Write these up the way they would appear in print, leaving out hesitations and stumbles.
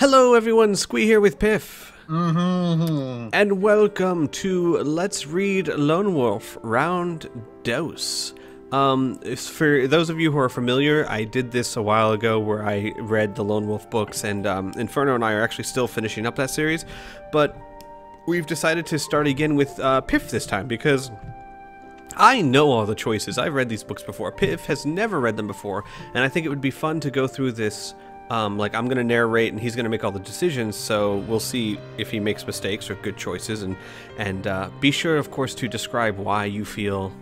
Hello everyone, Squee here with Piph. Mm-hmm. And welcome to Let's Read Lone Wolf Round Dose. For those of you who are familiar, I did this a while ago where I read the Lone Wolf books, and Inferno and I are actually still finishing up that series, but we've decided to start again with Piph this time because I know all the choices. I've read these books before. Piph has never read them before, and I think it would be fun to go through this. Like, I'm going to narrate and he's going to make all the decisions, so we'll see if he makes mistakes or good choices, and be sure, of course, to describe why you feel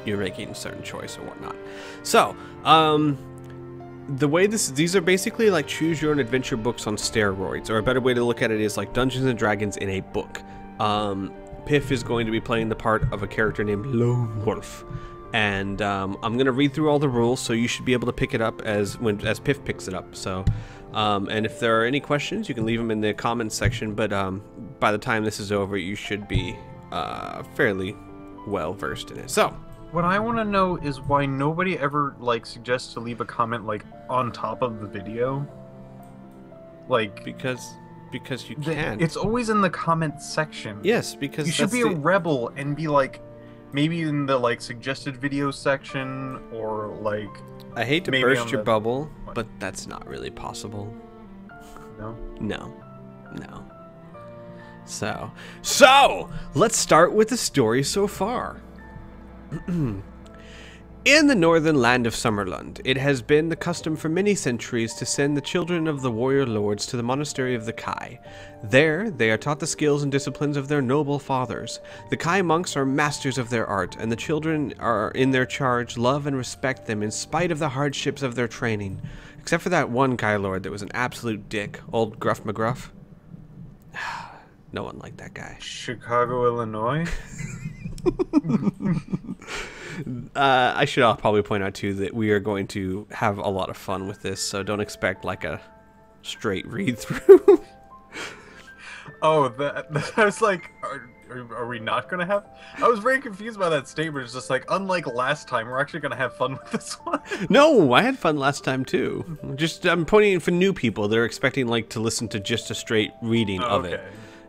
you're making a certain choice or whatnot. So, the way these are basically like choose your own adventure books on steroids, or a better way to look at it is like Dungeons and Dragons in a book. Piph is going to be playing the part of a character named Lone Wolf. And I'm gonna read through all the rules, so you should be able to pick it up as Piph picks it up. So, and if there are any questions, you can leave them in the comments section. But by the time this is over, you should be fairly well versed in it. So, what I want to know is why nobody ever suggests to leave a comment on top of the video. Because you can. It's always in the comment section. Yes, because you should be a rebel and be maybe in the suggested video section, or I hate to burst your bubble, but that's not really possible. No. So let's start with the story so far. In the northern land of Summerlund, it has been the custom for many centuries to send the children of the warrior lords to the monastery of the Kai. There, they are taught the skills and disciplines of their noble fathers. The Kai monks are masters of their art, and the children are in their charge love and respect them in spite of the hardships of their training. Except for that one Kai lord that was an absolute dick, old Gruff McGruff. No one liked that guy. Chicago, Illinois? I should probably point out too that we are going to have a lot of fun with this, so don't expect a straight read through. Oh, I was like, are we not gonna have? I was very confused by that statement. It's just unlike last time, we're actually gonna have fun with this one. No, I had fun last time too. I'm pointing for new people that are expecting to listen to just a straight reading of it.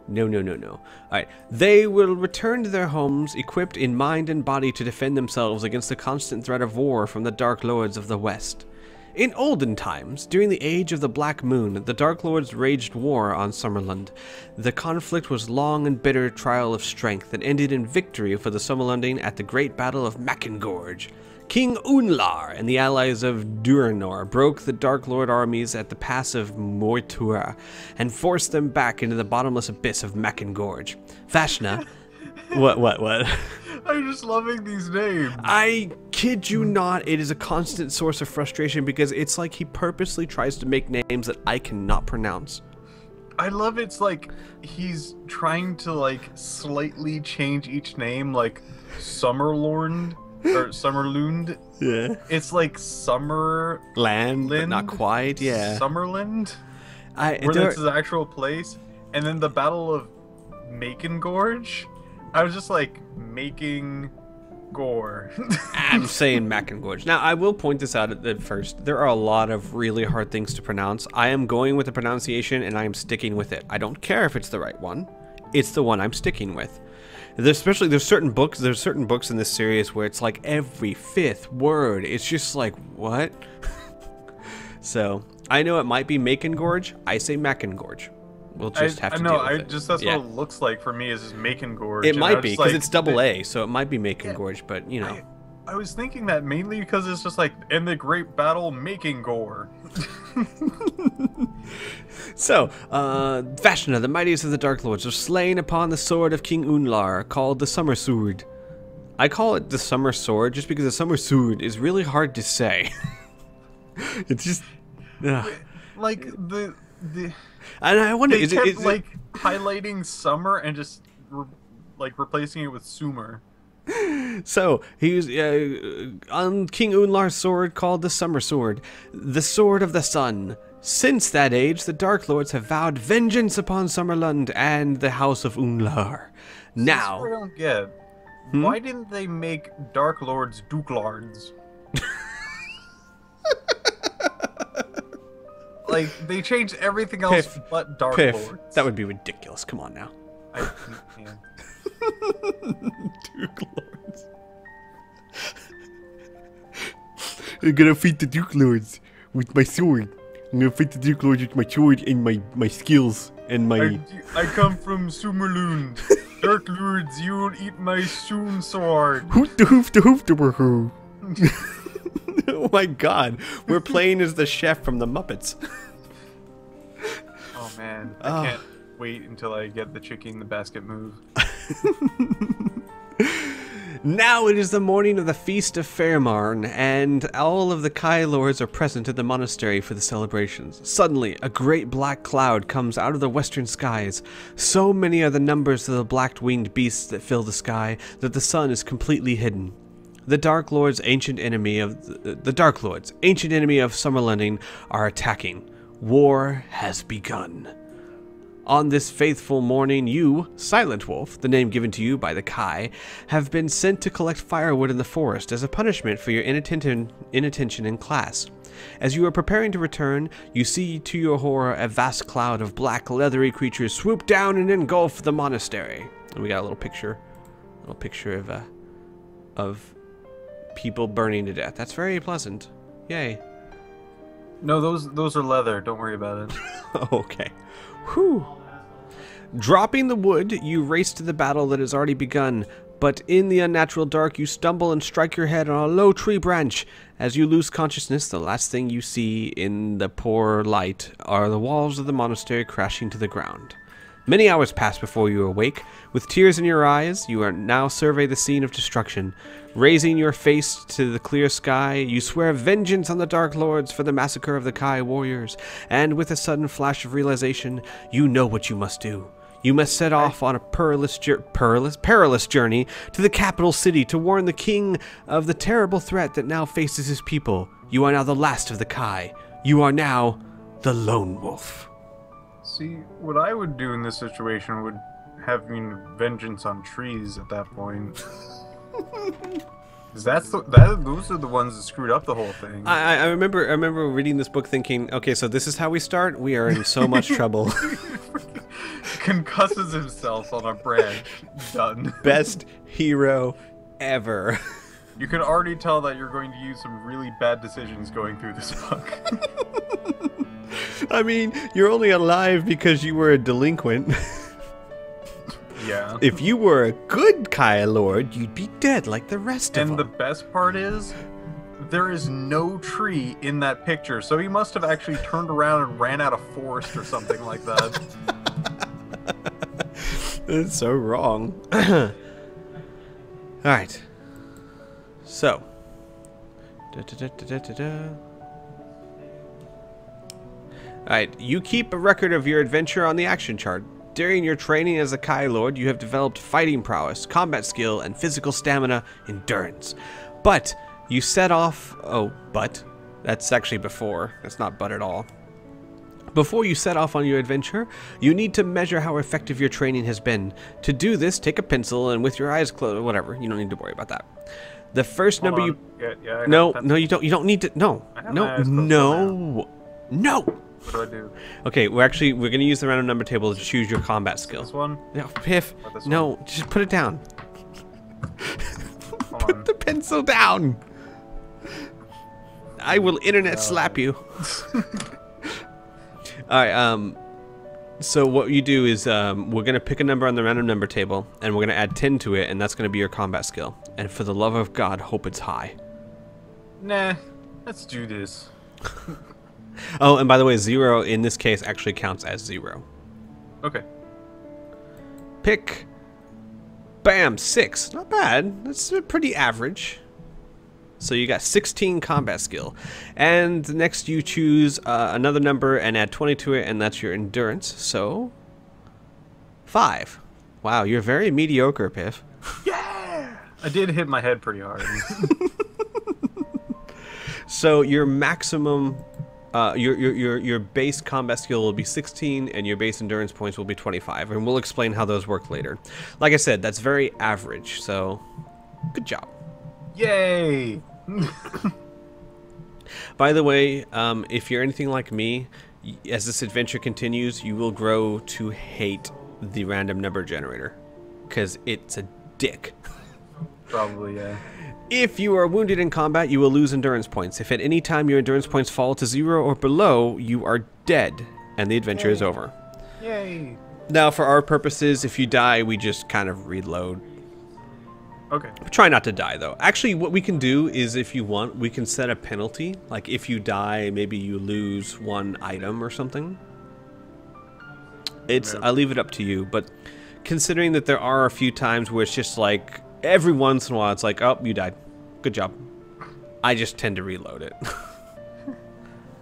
No. Alright. They will return to their homes equipped in mind and body to defend themselves against the constant threat of war from the Dark Lords of the West. In olden times, during the Age of the Black Moon, the Dark Lords waged war on Summerlund. The conflict was long and bitter trial of strength that ended in victory for the Summerlunding at the Great Battle of Mackengorge. King Unlar and the allies of Durinor broke the Dark Lord armies at the pass of Moitura and forced them back into the bottomless abyss of Mackengorge. Vashna... What? I'm just loving these names. I kid you not, it is a constant source of frustration because it's like he purposely tries to make names that I cannot pronounce. I love it's he's trying to slightly change each name, Summerlord. Or Summerlund. Yeah. It's Summerland, but not quite. Yeah. Summerland. Where that's his actual place. And then the Battle of Mackengorge. I was just making gore. I'm saying Mackengorge. Now, I will point this out at first. There are a lot of really hard things to pronounce. I am going with the pronunciation, and I am sticking with it. I don't care if it's the right one. It's the one I'm sticking with. There's certain books in this series where it's every fifth word. It's just what? So, I know it might be Mackengorge. I say Mackengorge. We'll just have to deal with it. That's what it looks like for me is just Mackengorge. It might be, because it's double A, so it might be Mackengorge, yeah, but, you know. I was thinking that mainly because it's just in the great battle, Mackengorge. So, Vashna, the mightiest of the Dark Lords, was slain upon the sword of King Unlar, called the Summer Sword. I call it the Summer Sword just because the Summer Sword is really hard to say. It's just... the... And I wonder, is it highlighting summer and just replacing it with Sumer. So, he was on King Unlar's sword called the Summer Sword, the Sword of the Sun. Since that age, the Dark Lords have vowed vengeance upon Summerlund and the House of Unlar. Now... I don't get. Why didn't they make Dark Lords Duke Lords? Like, they changed everything else Piph, but Dark Piph, Lords. that would be ridiculous. Come on now. Yeah. Duke Lords. I'm gonna fight the Duke Lords with my sword. I'm gonna fight the Duke Lords with my sword and my skills and my... I come from Sumerlund. Dark Lords, you will eat my soon sword. Hoot the hoof the hoof the hoo. Oh my god. We're playing as the chef from the Muppets. Oh man, I can't wait until I get the chicken in the basket move. Now it is the morning of the Feast of Fairmarn, and all of the Kai Lords are present at the monastery for the celebrations. Suddenly, a great black cloud comes out of the western skies. So many are the numbers of the black-winged beasts that fill the sky that the sun is completely hidden. The Dark Lords, ancient enemy of Summerlending, are attacking. War has begun. On this faithful morning, you, Silent Wolf, the name given to you by the Kai, have been sent to collect firewood in the forest as a punishment for your inattention in class. As you are preparing to return, you see to your horror a vast cloud of black, leathery creatures swoop down and engulf the monastery. And we got a little picture of people burning to death. That's very pleasant. Yay. No, those are leather. Don't worry about it. Okay. Whew. Dropping the wood, you race to the battle that has already begun, but in the unnatural dark you stumble and strike your head on a low tree branch. As you lose consciousness, the last thing you see in the poor light are the walls of the monastery crashing to the ground. Many hours pass before you awake. With tears in your eyes, you are now survey the scene of destruction. Raising your face to the clear sky, you swear vengeance on the Dark Lords for the massacre of the Kai warriors, and with a sudden flash of realization, you know what you must do. You must set off on a perilous journey to the capital city to warn the king of the terrible threat that now faces his people. You are now the last of the Kai. You are now the Lone Wolf. See, what I would do in this situation would have vengeance on trees at that point. Those are the ones that screwed up the whole thing. I remember reading this book thinking, okay, so this is how we start? We are in so much trouble. Concusses himself on a branch. Done. Best hero ever. You can already tell that you're going to use some really bad decisions going through this book. I mean, you're only alive because you were a delinquent. Yeah. If you were a good Kai Lord, you'd be dead like the rest of them. And the best part is, there is no tree in that picture, so he must have actually turned around and ran out of forest or something like that. That's so wrong. Alright. So. Alright, you keep a record of your adventure on the action chart. During your training as a Kai Lord, you have developed fighting prowess, combat skill, and physical stamina endurance. But you set off... Oh, but? That's actually before. That's not but at all. Before you set off on your adventure, you need to measure how effective your training has been. To do this, take a pencil and with your eyes closed, whatever, you don't need to worry about that. The first number you... Yeah, no, you don't need to... No. No. What do I do? Okay, we're going to use the random number table to choose your combat skill. This one? No, Piph. No, just put it down. Put the pencil down. I will internet slap you. Alright, so what you do is we're going to pick a number on the random number table, and we're going to add 10 to it, and that's going to be your combat skill. And for the love of God, hope it's high. Nah, let's do this. Oh, and by the way, 0 in this case actually counts as 0. Okay. Pick. Bam, 6. Not bad. That's pretty average. So you got 16 combat skill. And next you choose another number and add 20 to it, and that's your endurance. So 5. Wow, you're very mediocre, Piph. Yeah! I did hit my head pretty hard. So your maximum... your base combat skill will be 16, and your base endurance points will be 25, and we'll explain how those work later. Like I said, that's very average, so good job. Yay! By the way, if you're anything like me, As this adventure continues, you will grow to hate the random number generator because it's a dick. Probably, yeah. If you are wounded in combat, you will lose endurance points. If at any time your endurance points fall to 0 or below, you are dead, and the adventure is over. Yay! Now, for our purposes, if you die, we just kind of reload. Okay. Try not to die, though. Actually, what we can do is, if you want, we can set a penalty. Like, if you die, maybe you lose 1 item or something. I'll leave it up to you, but considering that there are a few times where it's just like, every once in a while, it's like, oh, you died. Good job. I just tend to reload it.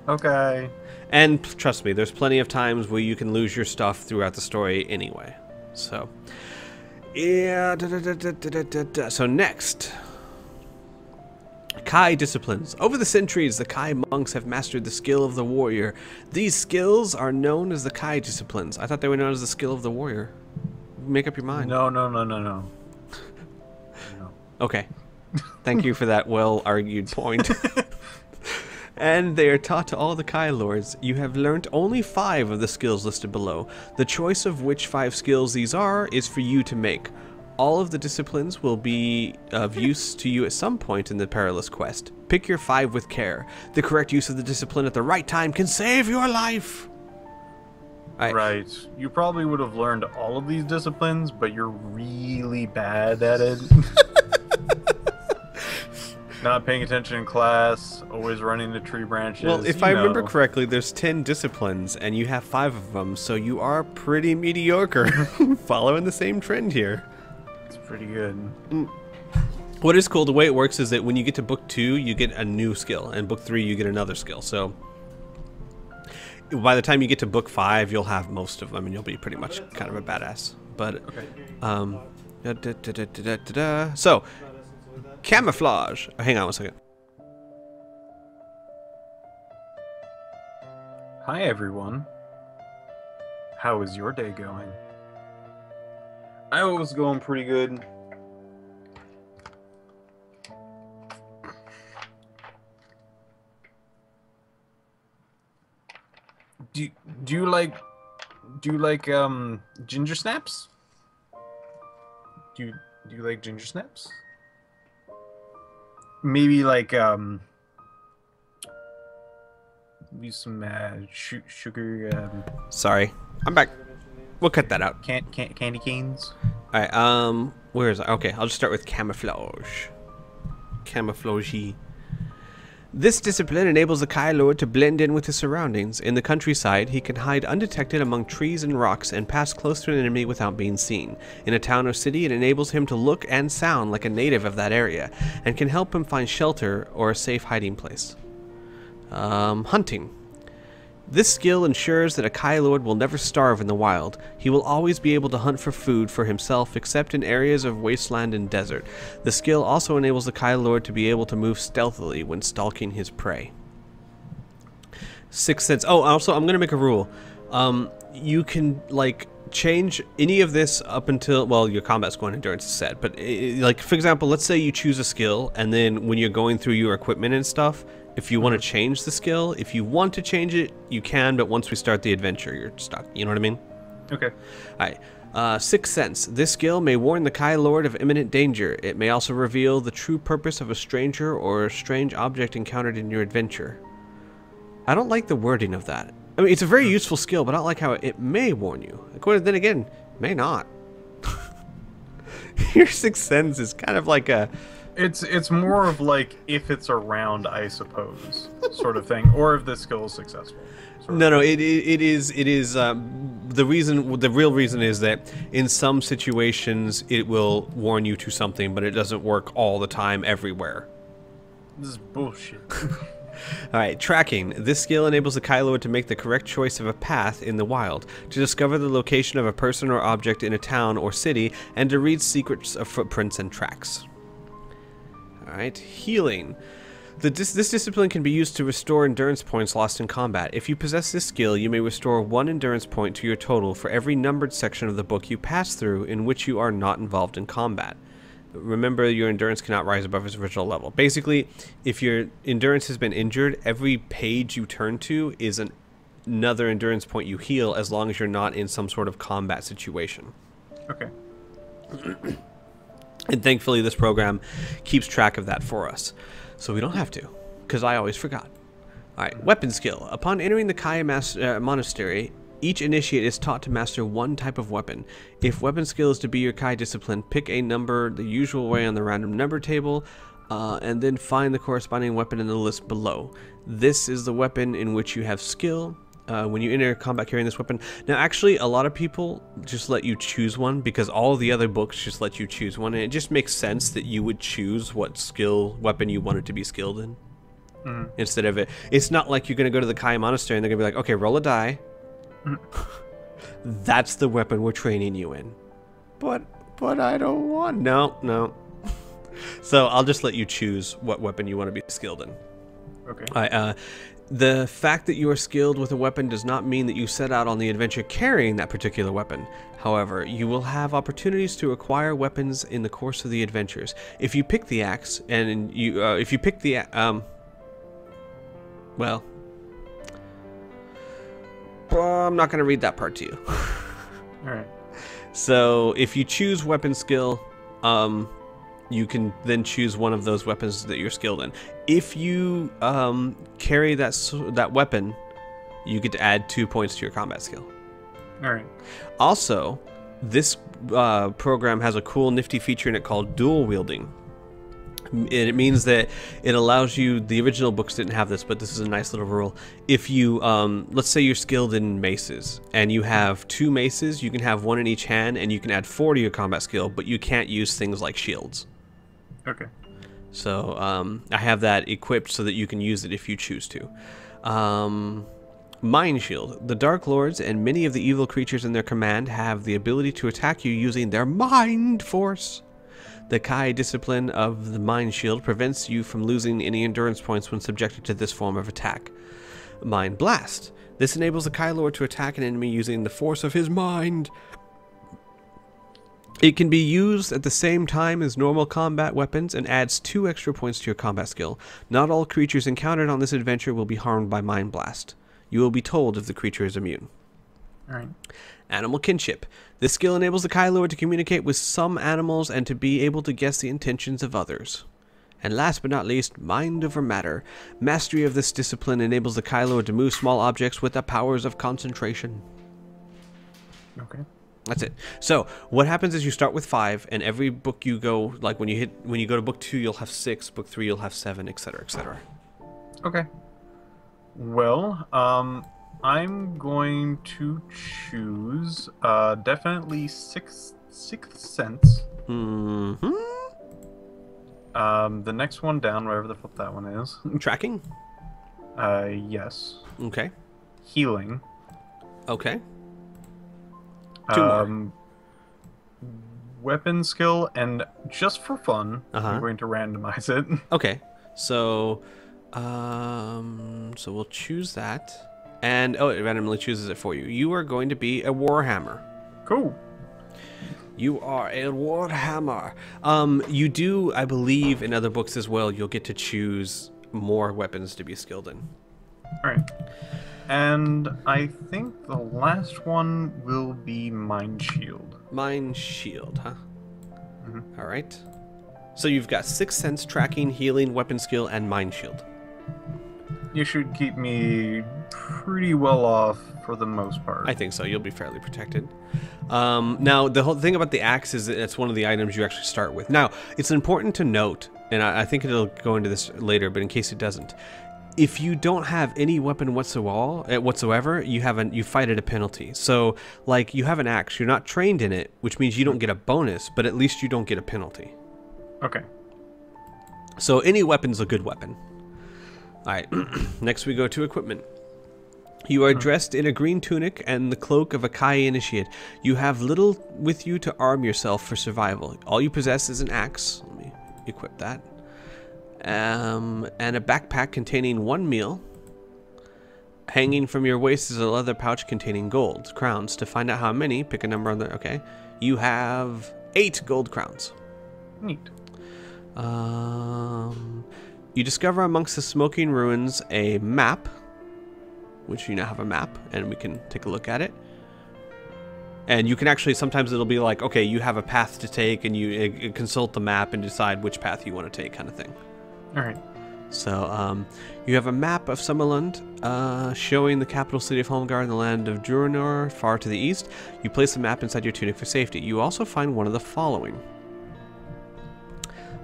Okay. And trust me, there's plenty of times where you can lose your stuff throughout the story anyway. So, yeah. So next, Kai disciplines. Over the centuries, the Kai monks have mastered the skill of the warrior. These skills are known as the Kai disciplines. I thought they were known as the skill of the warrior. Make up your mind. No. Okay. Thank you for that well-argued point. And they are taught to all the Kai lords. You have learnt only 5 of the skills listed below. The choice of which 5 skills these are is for you to make. All of the disciplines will be of use to you at some point in the perilous quest. Pick your 5 with care. The correct use of the discipline at the right time can save your life. Right. You probably would have learned all of these disciplines, but you're really bad at it. Not paying attention in class, always running the tree branches. Well, if I remember correctly, there's 10 disciplines, and you have 5 of them, so you are pretty mediocre. Following the same trend here. It's pretty good. What is cool, the way it works is that when you get to book 2, you get a new skill, and book 3, you get another skill. So by the time you get to book 5, you'll have most of them, and you'll be pretty much kind of a badass. But, so, camouflage. Oh, hang on 1 second. Hi, everyone. How is your day going? I was going pretty good. Do you like ginger snaps? Do you like ginger snaps? Maybe like use some sugar. Sorry, I'm back. We'll cut that out. Candy canes. All right. Where is it? Okay, I'll just start with camouflage. Camouflagey. This discipline enables the Kai Lord to blend in with his surroundings. In the countryside, he can hide undetected among trees and rocks and pass close to an enemy without being seen. In a town or city, it enables him to look and sound like a native of that area, and can help him find shelter or a safe hiding place. Hunting. This skill ensures that a Kai Lord will never starve in the wild. He will always be able to hunt for food for himself except in areas of wasteland and desert. The skill also enables the Kai Lord to be able to move stealthily when stalking his prey. 6th sense. Oh, also, I'm going to make a rule. You can, like, change any of this up until, well, your combat score and endurance is set. But, like, for example, let's say you choose a skill, and then when you're going through your equipment and stuff, if you want to change the skill, if you want to change it, you can, but once we start the adventure, you're stuck. You know what I mean? Okay. Alright. 6th sense. This skill may warn the Kai Lord of imminent danger. It may also reveal the true purpose of a stranger or a strange object encountered in your adventure. I don't like the wording of that. I mean, it's a very useful skill, but I don't like how it may warn you. Then again, may not. Your 6th sense is kind of like a... It's more of like if it's around, I suppose, sort of thing, or if the skill is successful. No, it is the real reason is that in some situations it will warn you to something, but it doesn't work all the time everywhere. This is bullshit. Alright, tracking. This skill enables the Kai Lord to make the correct choice of a path in the wild, to discover the location of a person or object in a town or city, and to read secrets of footprints and tracks. Alright, healing. This discipline can be used to restore endurance points lost in combat. If you possess this skill, you may restore 1 endurance point to your total for every numbered section of the book you pass through in which you are not involved in combat. Remember, your endurance cannot rise above its original level. Basically, if your endurance has been injured, every page you turn to is another endurance point you heal as long as you're not in some sort of combat situation. Okay. And thankfully this program keeps track of that for us. So we don't have to, because I always forgot. Alright, weapon skill. Upon entering the Kai monastery, each initiate is taught to master one type of weapon. If weapon skill is to be your Kai discipline, pick a number the usual way on the random number table, and then find the corresponding weapon in the list below. This is the weapon in which you have skill. When you enter combat carrying this weapon. Now actually a lot of people just let you choose one because all of the other books just let you choose one, and it just makes sense that you would choose what skill weapon you wanted to be skilled in. Instead of it's not like you're going to go to the Kai monastery and they're going to be like, okay, roll a die. That's the weapon we're training you in. But I don't want... No. So I'll just let you choose what weapon you want to be skilled in. Okay. The fact that you are skilled with a weapon does not mean that you set out on the adventure carrying that particular weapon. However, you will have opportunities to acquire weapons in the course of the adventures. If you pick the axe, and if you pick the well, I'm not going to read that part to you. All right. So if you choose weapon skill, you can then choose one of those weapons that you're skilled in. If you carry that weapon, you get to add 2 points to your combat skill. All right. Also, this program has a cool, nifty feature in it called dual wielding. It means that it allows you, the original books didn't have this, but this is a nice little rule. If you, let's say you're skilled in maces, and you have 2 maces, you can have 1 in each hand, and you can add 4 to your combat skill, but you can't use things like shields. Okay. So, I have that equipped so that you can use it if you choose to. Mind Shield. The Dark Lords and many of the evil creatures in their command have the ability to attack you using their mind force. The Kai discipline of the Mind Shield prevents you from losing any endurance points when subjected to this form of attack. Mind Blast. This enables the Kai Lord to attack an enemy using the force of his mind. It can be used at the same time as normal combat weapons and adds 2 extra points to your combat skill. Not all creatures encountered on this adventure will be harmed by Mind Blast. You will be told if the creature is immune. Alright. Animal Kinship. This skill enables the Kai Lord to communicate with some animals and to be able to guess the intentions of others. And last but not least, Mind over Matter. Mastery of this discipline enables the Kai Lord to move small objects with the powers of concentration. Okay. That's it. So what happens is you start with 5, and every book you go, like when you go to book 2, you'll have 6, book 3 you'll have 7, etc., etc. Okay. Well, I'm going to choose definitely Sixth Sense. Mm-hmm. The next one down, wherever the fuck that one is. Tracking? Yes. Okay. Healing. Okay. 2 more. Weapon skill, and just for fun, I'm going to randomize it. Okay. So, so we'll choose that. And, oh, it randomly chooses it for you. You are going to be a Warhammer. Cool. You are a Warhammer. You do, I believe, in other books as well, you'll get to choose more weapons to be skilled in. Alright. And I think the last one will be Mind Shield. Mind Shield, huh? Alright. So you've got 6th Sense, Tracking, Healing, Weapon Skill, and Mind Shield. You should keep me pretty well off for the most part. I think so. You'll be fairly protected. Now, the whole thing about the axe is that it's one of the items you actually start with. Now, it's important to note, and I think it'll go into this later, but in case it doesn't, if you don't have any weapon whatsoever, you fight at a penalty. So, like, you have an axe, you're not trained in it, which means you don't get a bonus, but at least you don't get a penalty. Okay. So any weapon's a good weapon. Alright, next we go to equipment. You are dressed in a green tunic and the cloak of a Kai initiate. You have little with you to arm yourself for survival. All you possess is an axe. Let me equip that. And a backpack containing 1 meal. Hanging from your waist is a leather pouch containing gold crowns. To find out how many, pick a number on the... Okay. You have 8 gold crowns. Neat. You discover amongst the smoking ruins a map which you now have a map, and we can take a look at it. And you can actually, sometimes it'll be like, okay, you have a path to take, and you consult the map and decide which path you want to take, kind of thing. All right. So, you have a map of Summerland, showing the capital city of Holmgar and the land of Durinor far to the east. You place the map inside your tunic for safety. You also find one of the following.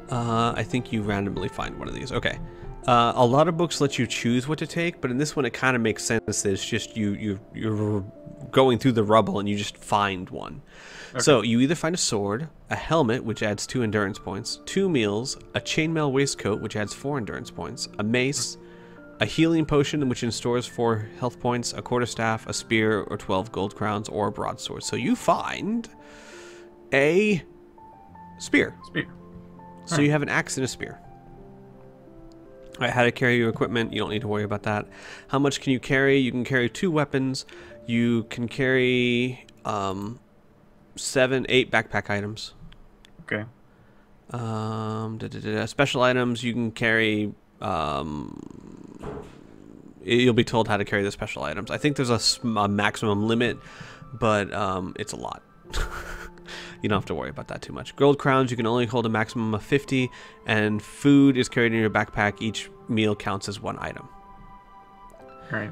I think you randomly find one of these. Okay. A lot of books let you choose what to take, but in this one it kind of makes sense that it's just you're going through the rubble and you just find one. Okay. So you either find a sword, a helmet, which adds 2 endurance points, 2 meals, a chainmail waistcoat, which adds 4 endurance points, a mace, a healing potion, which restores 4 health points, a quarterstaff, a spear, or 12 gold crowns, or a broadsword. So you find a spear. So you have an axe and a spear. All right, how to carry your equipment, you don't need to worry about that. How much can you carry? You can carry 2 weapons. You can carry 7, 8 backpack items. Okay. Special items, you can carry... you'll be told how to carry the special items. I think there's a maximum limit, but it's a lot. You don't have to worry about that too much. Gold crowns, you can only hold a maximum of 50, and food is carried in your backpack. Each meal counts as 1 item. Right.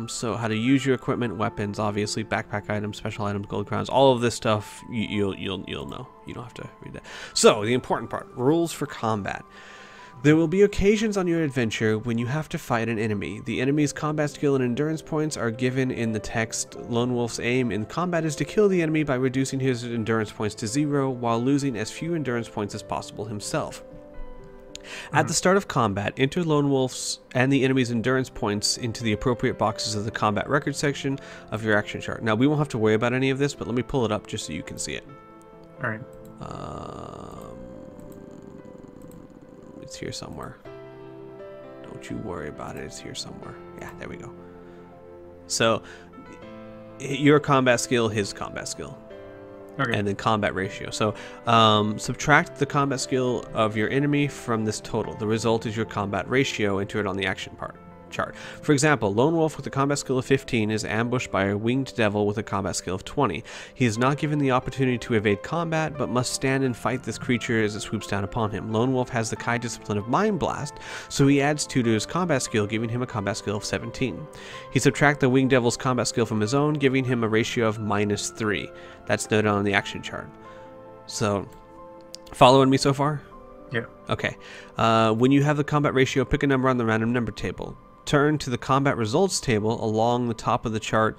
So how to use your equipment, weapons, obviously, backpack items, special items, gold crowns, all of this stuff you'll know. You don't have to read that. So the important part: rules for combat. There will be occasions on your adventure when you have to fight an enemy. The enemy's combat skill and endurance points are given in the text. Lone Wolf's aim in combat is to kill the enemy by reducing his endurance points to 0 while losing as few endurance points as possible himself. At the start of combat, enter Lone Wolf's and the enemy's endurance points into the appropriate boxes of the combat record section of your action chart. Now, we won't have to worry about any of this, but let me pull it up just so you can see it. All right. It's here somewhere. Don't you worry about it. It's here somewhere. Yeah, there we go. So, your combat skill, his combat skill. Okay. And then combat ratio. So, subtract the combat skill of your enemy from this total. The result is your combat ratio. Enter it on the action chart. For example, Lone Wolf with a combat skill of 15 is ambushed by a winged devil with a combat skill of 20. He is not given the opportunity to evade combat, but must stand and fight this creature as it swoops down upon him. Lone Wolf has the Kai discipline of Mind Blast, so he adds 2 to his combat skill, giving him a combat skill of 17. He subtracts the winged devil's combat skill from his own, giving him a ratio of -3. That's noted on the action chart. So, following me so far? Yeah. Okay. When you have the combat ratio, pick a number on the random number table. Turn to the combat results table. Along the top of the chart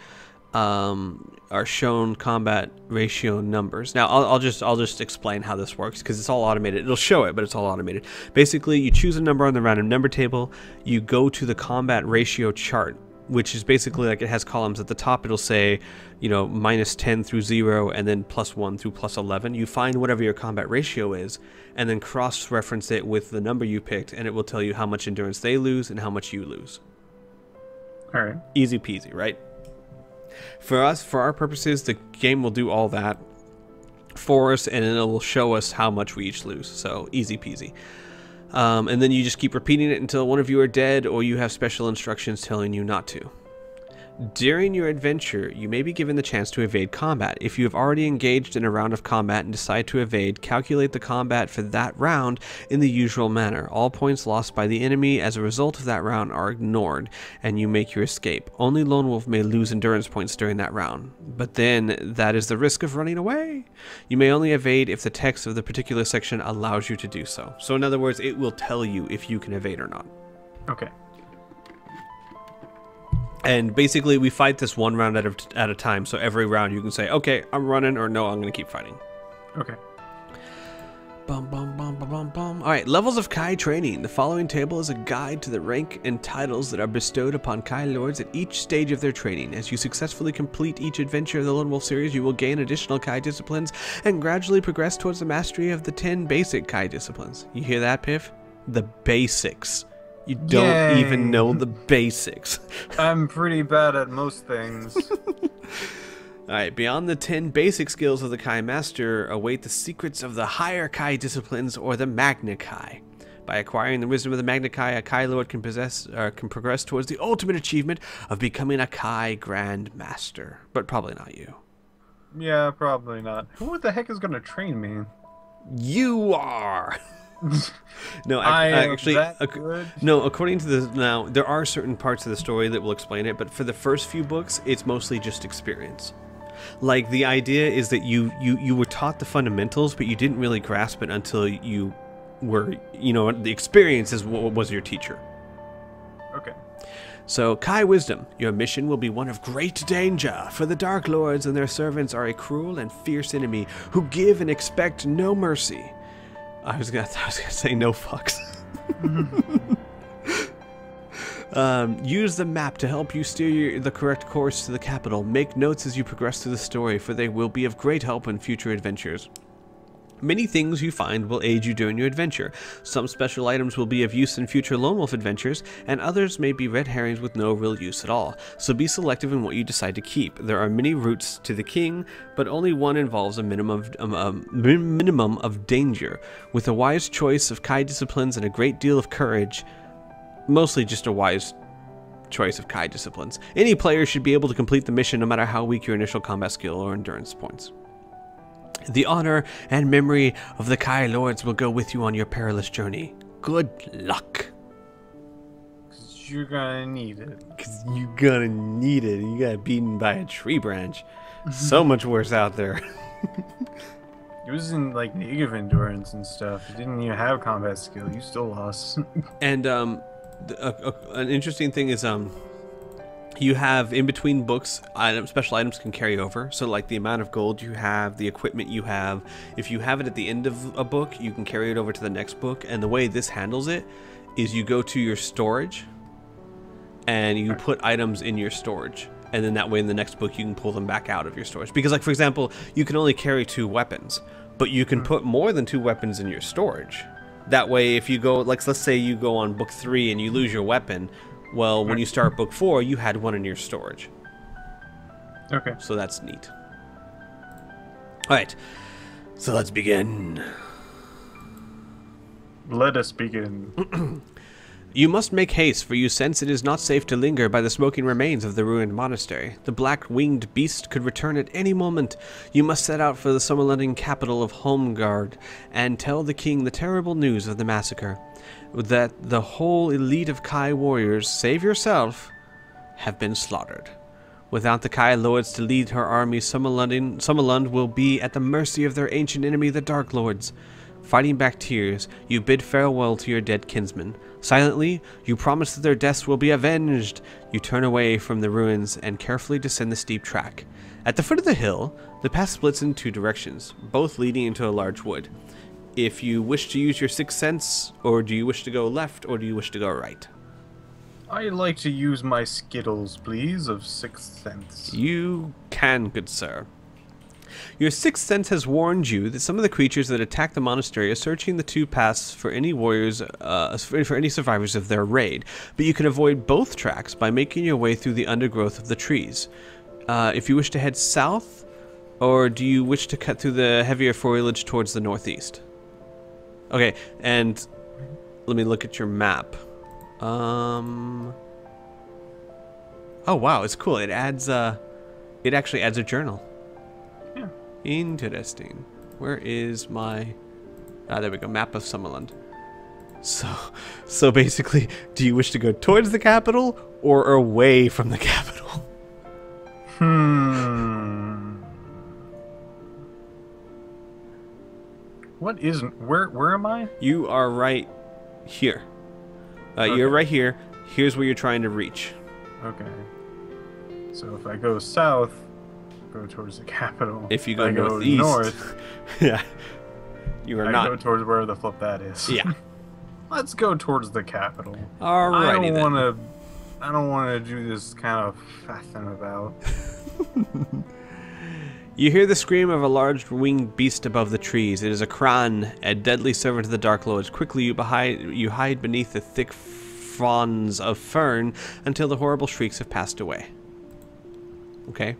are shown combat ratio numbers. Now I'll just explain how this works because it's all automated. It'll show it, but it's all automated. Basically, you choose a number on the random number table. You go to the combat ratio chart, which is basically like it has columns at the top. It'll say, you know, -10 through 0, and then +1 through +11. You find whatever your combat ratio is, and then cross-reference it with the number you picked, and it will tell you how much endurance they lose and how much you lose. All right. Easy peasy, right? For us, for our purposes, the game will do all that for us, and then it will show us how much we each lose. So easy peasy. And then you just keep repeating it until one of you are dead, or you have special instructions telling you not to. During your adventure, you may be given the chance to evade combat. If you have already engaged in a round of combat and decide to evade, calculate the combat for that round in the usual manner. All points lost by the enemy as a result of that round are ignored, and you make your escape. Only Lone Wolf may lose endurance points during that round, but then that is the risk of running away. You may only evade if the text of the particular section allows you to do so. So in other words, it will tell you if you can evade or not. Okay. And basically, we fight this one round at a time. So every round, you can say, "Okay, I'm running," or "No, I'm going to keep fighting." Okay. Bum bum bum bum bum bum. All right, levels of Kai training. The following table is a guide to the rank and titles that are bestowed upon Kai lords at each stage of their training. As you successfully complete each adventure of the Lone Wolf series, you will gain additional Kai disciplines and gradually progress towards the mastery of the 10 basic Kai disciplines. You hear that, Piph? The basics. You don't even know the basics. I'm pretty bad at most things. Alright, beyond the 10 basic skills of the Kai Master, await the secrets of the higher Kai disciplines or the Magna Kai. By acquiring the wisdom of the Magna Kai, a Kai Lord can progress towards the ultimate achievement of becoming a Kai Grand Master. But probably not you. Yeah, probably not. Who the heck is going to train me? You are! No, no. According to the now, there are certain parts of the story that will explain it, but for the first few books, it's mostly just experience. Like the idea is that you were taught the fundamentals, but you didn't really grasp it until you were, the experience is what was your teacher. Okay. So, Kai Wisdom, your mission will be one of great danger, for the Dark Lords and their servants are a cruel and fierce enemy who give and expect no mercy. I was gonna say no fucks. Use the map to help you steer the correct course to the capital. Make notes as you progress through the story, for they will be of great help in future adventures. Many things you find will aid you during your adventure. Some special items will be of use in future Lone Wolf adventures, and others may be red herrings with no real use at all, so be selective in what you decide to keep. There are many routes to the king, but only one involves a minimum of danger. With a wise choice of Kai disciplines and a great deal of courage, mostly just a wise choice of Kai disciplines, any player should be able to complete the mission no matter how weak your initial combat skill or endurance points. The honor and memory of the Kai Lords will go with you on your perilous journey. Good luck. 'Cause you're gonna need it. Because you're gonna need it. You got beaten by a tree branch. So much worse out there. It was in like negative endurance and stuff. You didn't even have combat skill. You still lost. And an interesting thing is you have in between books, special items can carry over. So like the amount of gold you have, the equipment you have, if you have it at the end of a book, you can carry it over to the next book. And the way this handles it is you go to your storage and you put items in your storage. And then that way in the next book you can pull them back out of your storage. Because like for example, you can only carry 2 weapons, but you can put more than 2 weapons in your storage. That way if you go, like let's say you go on book 3 and you lose your weapon, well, when you start book 4, you had 1 in your storage. Okay. So that's neat. Alright, so let's begin. Let us begin. You must make haste, for you sense it is not safe to linger by the smoking remains of the ruined monastery. The black-winged beast could return at any moment. You must set out for the Summerlending capital of Holmgard and tell the king the terrible news of the massacre. That the whole elite of Kai warriors, save yourself, have been slaughtered. Without the Kai Lords to lead her army, Summerlund will be at the mercy of their ancient enemy, the Dark Lords. Fighting back tears, you bid farewell to your dead kinsmen. Silently, you promise that their deaths will be avenged. You turn away from the ruins and carefully descend the steep track. At the foot of the hill, the path splits in 2 directions, both leading into a large wood. If you wish to use your sixth sense, or do you wish to go left, or do you wish to go right? I'd like to use my Skittles, please, of sixth sense. You can, good sir. Your sixth sense has warned you that some of the creatures that attack the monastery are searching the 2 paths for any warriors, for any survivors of their raid, but you can avoid both tracks by making your way through the undergrowth of the trees. If you wish to head south, or do you wish to cut through the heavier foliage towards the northeast? Okay, and let me look at your map. Oh wow, it's cool. It adds it actually adds a journal. Yeah. Interesting. Where is my there we go, map of Summerland. So basically, do you wish to go towards the capital or away from the capital? What isn't? Where am I? You are right here. Okay. You're right here. Here's where you're trying to reach. Okay. So if I go south, go towards the capital. If you go I northeast, go north, yeah, you are I not. go towards where the flip that is. Yeah. Let's go towards the capital. Alrighty then. I don't want to do this kind of faffing about. You hear the scream of a large winged beast above the trees. It is a Kran, a deadly servant of the Dark Lords. Quickly you hide beneath the thick fronds of fern until the horrible shrieks have passed away. Okay.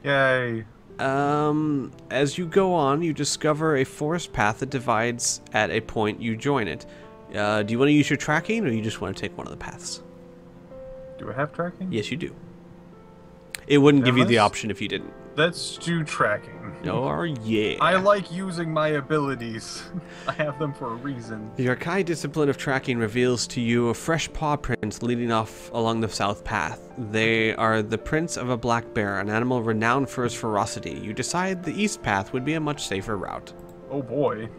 Yay. As you go on, you discover a forest path that divides at a point. You join it. Do you want to use your tracking, or you just want to take one of the paths? Do I have tracking? Yes, you do. It wouldn't give you the Unless- option if you didn't. Let's do tracking. Oh, yeah. I like using my abilities. I have them for a reason. The Archai discipline of tracking reveals to you a fresh paw prints leading off along the south path. They are the prints of a black bear, an animal renowned for its ferocity. You decide the east path would be a much safer route. Oh boy.